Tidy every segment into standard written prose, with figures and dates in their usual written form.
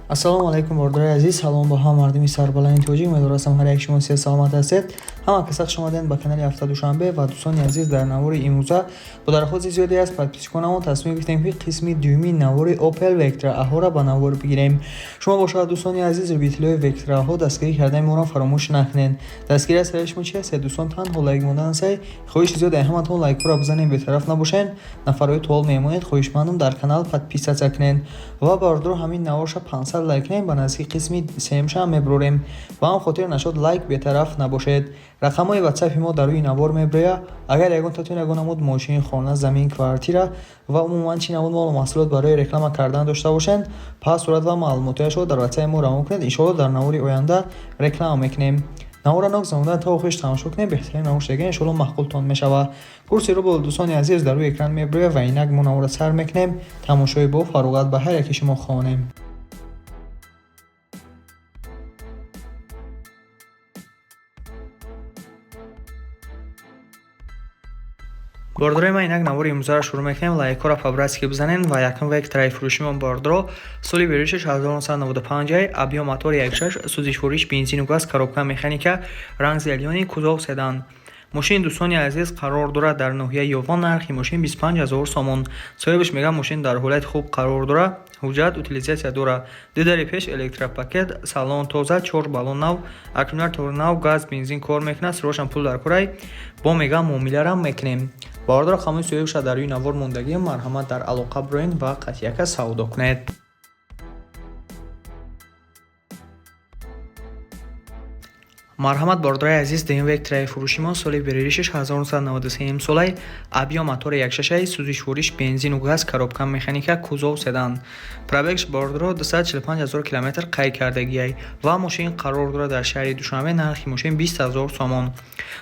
ассалому алайкум бордорои азиз, салом ба ҳама мардуми сарбаланди тоҷик. Умедвор ҳастам ҳар як шумо сеҳат саломат ҳастед. ҳама касак шумодем ба канали ҳафта душанбе ва дӯстони азиз дар навори имрӯза бо дархости зиёде аз подписчиконамон тасмим гирифтем ки қисми дуюми навори Opel Vectra аҳора ба навор бигирем. шумо бошад дӯстони азиз рубителои Vectraҳо дастгирӣ кардаи моро фаромӯш накунед. Дастгирӣ аз таришмо чи аст? Дӯстон танҳо лайк мондан сай хоҳиши зиёде ҳаматон лайкҳоро бизанед, бетараф набошен. Нафарои тол мемонед, хоҳишмандам дар канал подписатсия кунед ва бардро ҳамин наворша 500 лайк нем ба наздики қисми сеюмша мебурем. Ба ҳам хотир нашуд лайк бетараф набошед. рақамҳои ватсапи мо дар рӯи навор меброяд. агар ягон татун ягон намуд мошин, хона, замин, квартира ва умуман чи намуд молу маҳсулот барои реклама кардан дошта бошед, пас сурат ва маълумотиашро дар ватсапи мо равон кунед. иншоалло дар навори оянда реклама мекунем. навора нок замодан то охириш тамошо кунед, беҳтарин навош дега иншоалло мақбултон мешавад. курсиро бо дӯстони азиз дар рӯи экран меброяд ва инак мо навора сар мекунем. тамошои бо фароғат ба ҳар яки шумо хоҳонем. бордорои ман инак навори имрӯзаро шурӯъ мекунем. лайкҳоро фаврастки бизанен ва якум Vectraи фурӯшимон бордоро соли веришиш 1995, объем мотор 1.6, сӯзишвориш бензину газ, коробка механика, ранг зелёни, кузов седан. мошини дӯстони азиз қарор дорад дар ноҳияи Ёвон. нархи мошин 25000 сомон. соҳибаш мегӯяд мошин дар ҳолати хуб қарор дорад. ҳуҷҷат утилизатсия дорад. дидари пеш электропакет, салон тоза, 4 баллон нав, аккумулятор нав, газ бензин кор мекунад. сироҳашам пул дар корай бо мегӯяд муомиларам мекунем. бардор рақамҳои соҳибаша дар рӯи навор мондагӣ. марҳамат дар алоқа бироед ва қатъияка савдо кунед. марҳамат бордорои азиз, дин Vectraи фурӯшимон соли берилишиш 1993 имсолай, объем мотори 1.6, сӯзишвориш бензину газ, коробка механика, кузов седан. пробегш бордоро 245000 км қайд кардагиай ва мошин қарор дорад дар шаҳри душанбе. нархи мошин 20000 сомон.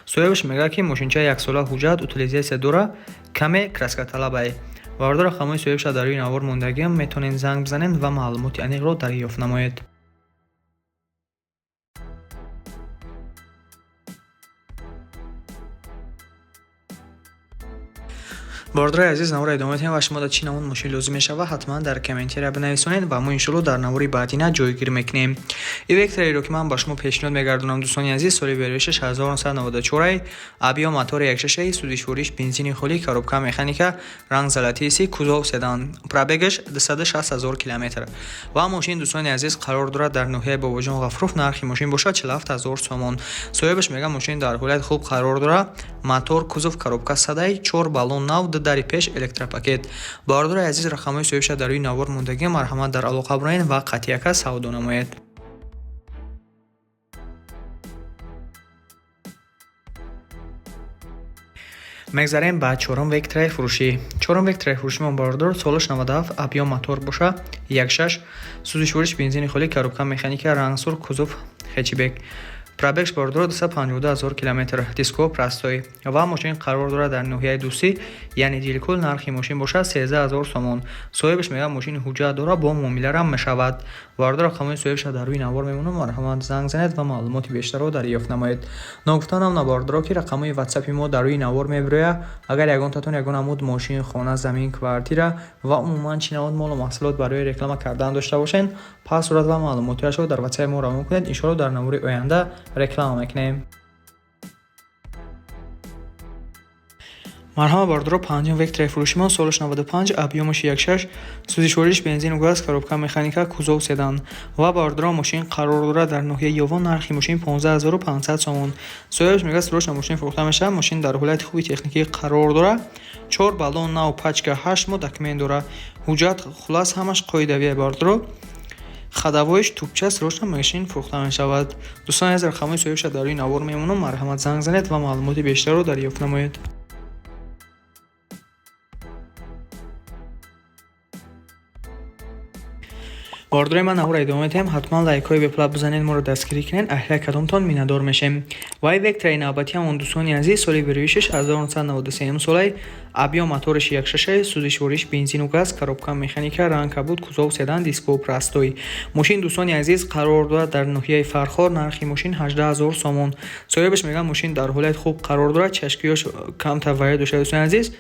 соҳибаш мегӯяд ки мошинча 1 сола ҳуҷҷат утилизатсия дорад, каме краскаталабай. бардор рақамҳои соҳибаша дар рӯи навор мондагӣ. метавонед занг бизанед ва маълумоти аниқро дарёфт намоед. бордорои азиз, навора идома медиҳем ва шумо дар чӣ намуд мошин лозим мешавад ҳатман дар комментария бинависонед ва мо иншоалло дар навори баъдина ҷойгирӣ мекунем. Vectraиро ки ман ба шумо пешниҳод мегардонам дӯстони азиз, соли берилишиш 1994, объем мотори 1.6, сӯзишвориш бензини холӣ, коробка механика, ранг золотисти, кузов седан. пробегаш 260000 км ва мошин дӯстони азиз қарор дорад дар ноҳияи бобоҷон ғафуров. нархи мошин бошад 47000 сомон. соҳибаш мегӯяд мошин дар ҳолати хуб қарор дорад. мотор, кузов, коробка садай, 4 баллон нав, дидари пеш электропакет. бардорои азиз, рақамҳои соҳибаша дар рӯи навор мондагӣ. марҳамат дар алоқа бироед ва қатъияка савдо намоед. мегзарем ба чорум Vectraи фурӯшӣ. чорум Vectraи фурӯшимон бардор солаш 97, объем мотор боша 1.6, сӯзишвориш бензини холӣ, коробка механика, ранг сур, кузов хэтчбек. пробегш бардор 252000 км, диско простой ва мошин қарор дорад дар ноҳияи дӯстӣ, яъне дилкӯл. нархи мошин бошад 13000 сомон. соҳибаш мегӯяд мошини ҳуҷҷат дорад, бо муомиларам мешавад. бардор рақамҳои соҳибаша дар рӯи навор мемонад. марҳамат занг занед ва маълумоти бештарро дарёфт намоед. ногуфтанам набардоро ки рақамҳои ватсапи мо дар рӯи навор меброяд. агар ягон татун ягон намуд мошин, хона, замин, квартира ва умуман чи намуд молу маҳсулот барои реклама кардан дошта бошед, пас сурат ва маълумотиашро дар ватсапи мо равон кунед. иншоалло дар навори оянда реклама мекунем. марҳамат бардоро панҷум Vectraи фурӯшимон солаш 95, объемаш 1.6, сӯзишвориш бензину газ, коробка механика, кузов седан ва бардоро мошин қарор дорад дар ноҳияи Ёвон. нархи мошин 15500 сомон. соҳибаш мегӯяд сироҳашам мошин фурӯхта мешавад. мошин дар ҳолати хуби техникӣ қарор дорад. 4 баллон нав, пачка 8 моҳ документ дорад. ҳуҷҷат хулас ҳамаш қоидавия. бардоро хадавоиш тӯбча сироҳашам мошин фурӯхта мешавад. дӯстони аз рақамҳои соҳибаша дар рӯи навор мемонам. марҳамат занг занед ва маълумоти бештарро дарёфт намоед. бордорои ман навора идома медиҳем. ҳатман лайкҳои беплаб бизанед, моро дастгирӣ кунед. ҳар кадомтон миннатдор мешем. вай Vectraи навбатиамон дӯстони азиз, соли берилишиш 1993 имсолай, объем моториш 1.6, сӯзишвориш бензину газ, коробка механика, ранг кабуд, кузов седан, диско простой. мошин дӯстони азиз қарор дорад дар ноҳияи Фархор. нархи мошин 18000 сомон. соҳибаш мегӯяд мошин дар ҳолати хуб қарор дорад. чашкиёш камтар вайрон дошта. дӯстони азиз,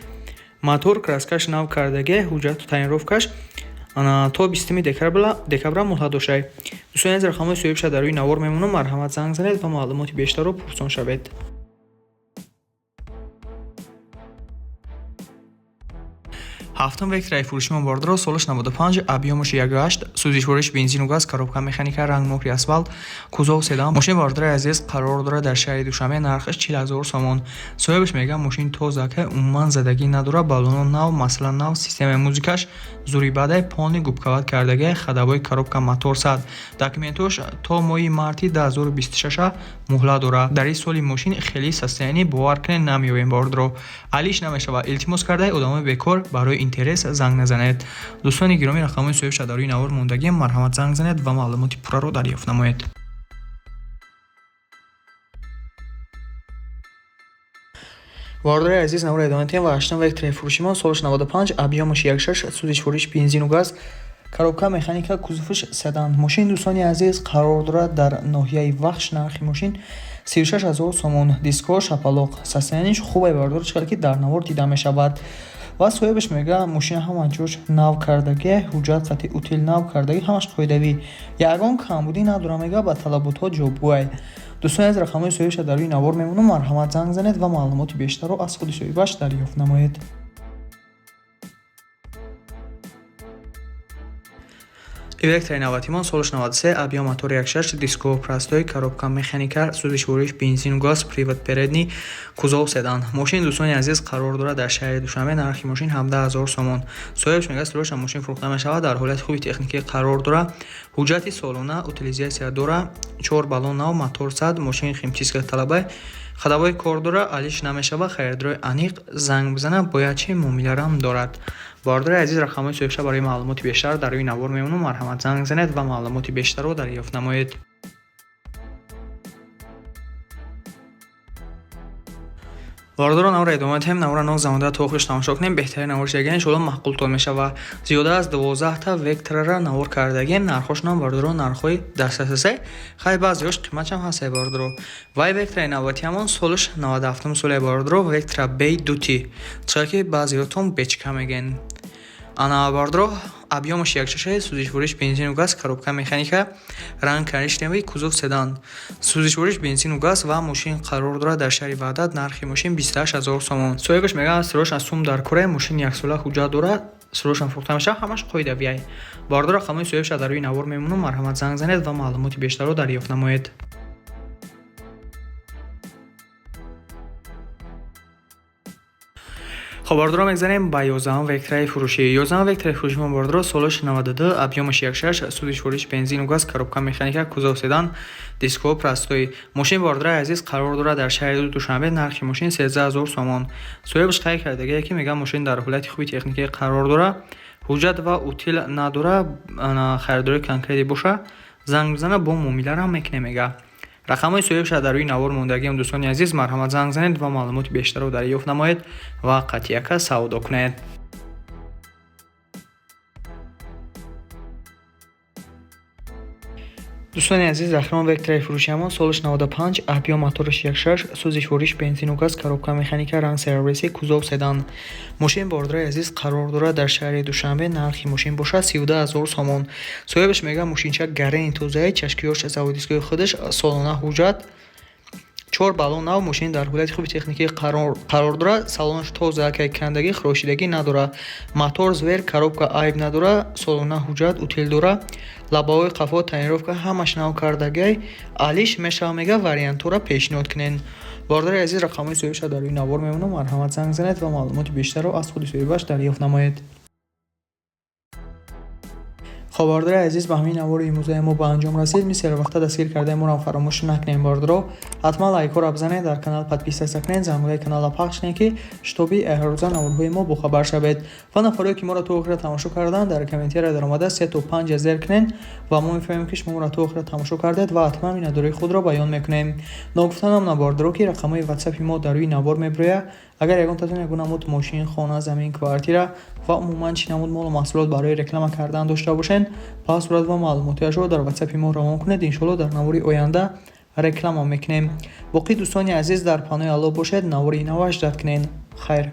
мотор краскаш нав кардагӣ, ҳуҷҷату таъинровкаш то 20 декабр муҳлат доштай. дӯстони азиз рақамҳои соҳибша дар рӯи навор мемонам. Марҳамат занг занед ва маълумоти бештарро пурсон шавед. ҳафтум вектораи фурӯши мобордро солиш 95 объёмаш 1.8 сӯзишвориш бензину газ коробка механика ранг мокри асфалт кузов седан мошин бордираи азиз қарор дорад дар шаҳри Душанбе нархаш 40,000 сомон. соҳибаш мегӯяд мошин тозака умуман задагӣ надорад, балоно нав, масалан нав, системаи музикаш зури бадай пони губкават кардагӣ, хадавои коробка мотор сад. Документош то моҳи марти 2026 муҳлат дорад. дар ин соли мошин хеле состоянӣ бовар кунед намеёбем бордро. алиш намешавад. илтимос кардаи одамои бекор барои интерес занг назанед. дӯстони гиромӣ рақамҳои соҳибша дар рӯи навор мондагӣ, марҳамат занг занед ва маълумоти пурраро дарёфт намоед. бордираи азиз навори идома медиҳем ва 8 вектораи фурӯшимон солиш 95 объёмаш 1.6 сӯзишвориш бензину газ коробка механика кузоваш седан. мошин дӯстони азиз қарор дорад дар ноҳияи вахш. нархи мошин 36,000 сомон. дискҳо шапалоқ, состояниш хубе бордор чиқар ки дар навор дида мешавад. ва соҳибаш мегӯяд мошина ҳама ҷош нав кардагӣ, ҳуҷҷат қатъи утил нав кардагӣ ҳамаш қоидавӣ. ягон камбудӣ надорад, мегӯяд ба талаботҳо ҷобгӯй. дӯстони азиз рақамҳои соҳибша дар рӯи навор мемонам. марҳамат занг занед ва маълумоти бештарро аз худи соҳибаш дарёфт намоед. Электрои наватимон солиш 93 объем мотори 1.6 диско простой коробка механика сӯзишвориш бензину газ привод передний кузов седан. мошин дӯстони азиз қарор дорад дар шаҳри Душанбе. нархи мошин 17,000 сомон. соҳибаш мегӯяд сроша мошин фурӯхта мешавад, дар ҳолати хуби техникӣ қарор дорад, ҳуҷҷати солона утилизатсия дорад, 4 баллон нав, мотор сад, мошин химчистка талабай, хадавои кор дорад, алиш намешавад. харидорои аниқ занг бизанад, бояд чӣ муомиларам дорад. бордираи азиз рақамҳои соҳибша барои маълумоти бештар дар рӯи навор мемонам. марҳамат занг занед ва маълумоти бештарро дарёфт намоед. бордиро навора идома медиҳем. навора нов замода то охириш тамошо кунем. беҳтарин навориш дагиан иншоалло маъқултон мешавад. зиёда аз 12 та векторара навор кардагем. нархошонам бордиро нархҳои дастасасе. хай баъзеёш қиматшам ҳастай бордиро. вай вектораи наватиамон солиш 97 соли бордиро вектора бей дути. чиқар ки баъзеётон бечка мегӯян. ана бордиро объёмаш 1.6 сӯзишвориш бензину газ коробка механика ранг коричневый кузов седан. сӯзишвориш бензину газ ва мошин қарор дорад дар шаҳри Ваҳдат. нархи мошин 28000 сомон. соҳибаш мегӯяд сироша сум дар кора. мошин 1 сола ҳуҷҷат дорад. сирошам фурӯхта мешавад. ҳамаш қоидавиай. бордиро рақамҳои соҳибша дар рӯи навор мемонам. марҳамат занг занед ва маълумоти бештарро дарёфт намоед. бордиро мегзарем ба 11 вектораи фурӯшӣ. 11 вектораи фурӯши бордиро солиш 92 объёмаш 1.6 сӯзишвориш бензину газ коробка механика кузов седан дискҳо простой. мошин бордираи азиз қарор дорад дар шаҳри Душанбе. нархи мошин 13000 сомон. соҳибаш қайд кардагие ки мегӯяд мошин дар ҳолати хуби техникӣ қарор дорад, ҳуҷҷат ва утил надорад, харидори конкрети боша занг бизанад, бо муомиларам мекунем мегӯяд. рақамҳои соҳибша дар рӯи навор мондагиам. дӯстони азиз марҳамат занг занед ва маълумоти бештарро дарёфт намоед ва қатъияка савдо кунед. дӯстони азиз захирон вектораи фурӯшиамон солиш 95 объём моториш 1.6 сӯзишвориш бензину газ коробка механика ранг сервиси кузов седан. мошин бордираи азиз қарор дорад дар шаҳри Душанбе. нархи мошин бошад 12000 сомон. соҳибаш мегӯяд мошинча гарани тозаи чашкиёш заводискои худаш солона ҳуҷҷат 4 баллон нав. мошин дар ҳолати хуби техникӣ қарор дорад. салонаш тозаакай кандагӣ хирошидагӣ надорад. мотор звер коробка айб надорад. солона ҳуҷҷат утил дорад. лабаҳои қафо таъмировка ҳамаш нав кардагӣ. алиш мешавад мегӯяд вариантҳоро пешниҳод кунед. бордираи азиз рақамҳои соҳибша дар рӯи навор мемонам. марҳамат занг занед ва маълумоти бештарро аз худи соҳибаш дарёфт намоед. бордираи азиз ба ҳамин навори имрӯзаи мо ба анҷом расид. мисли вақта дастгир кардаи моро фаромӯш накунед. бордиро ҳатман лайкҳоро бизанед, дар канал подписатсия кунед, замонаи каналро пахш кунед ки шутоби ҳаррӯза наворҳои мо бохабар шавед. ва нафаре ки моро то охира тамошо карданд, дар комментария даромада 3 то 5 зер кунед ва мо мефаҳмем ки шумо моро то охира тамошо кардед ва ҳатман миннатдории худро баён мекунем. ногуфтанам на бордиро ки рақамҳои ватсапи мо дар рӯи навор мебирояд. агар ягонтатон ягон намуд мошин, хона, замин, квартира ва умуман чӣ намуд молу маҳсулот барои реклама кардан дошта бошед, пасворд ва маълумотиашро дар ватсапи мо равон кунед. иншоалло дар навори оянда реклама мекунем. боқи дӯстони азиз дар паноҳи Аллоҳ бошед. навори наваш дад кунед. хайр.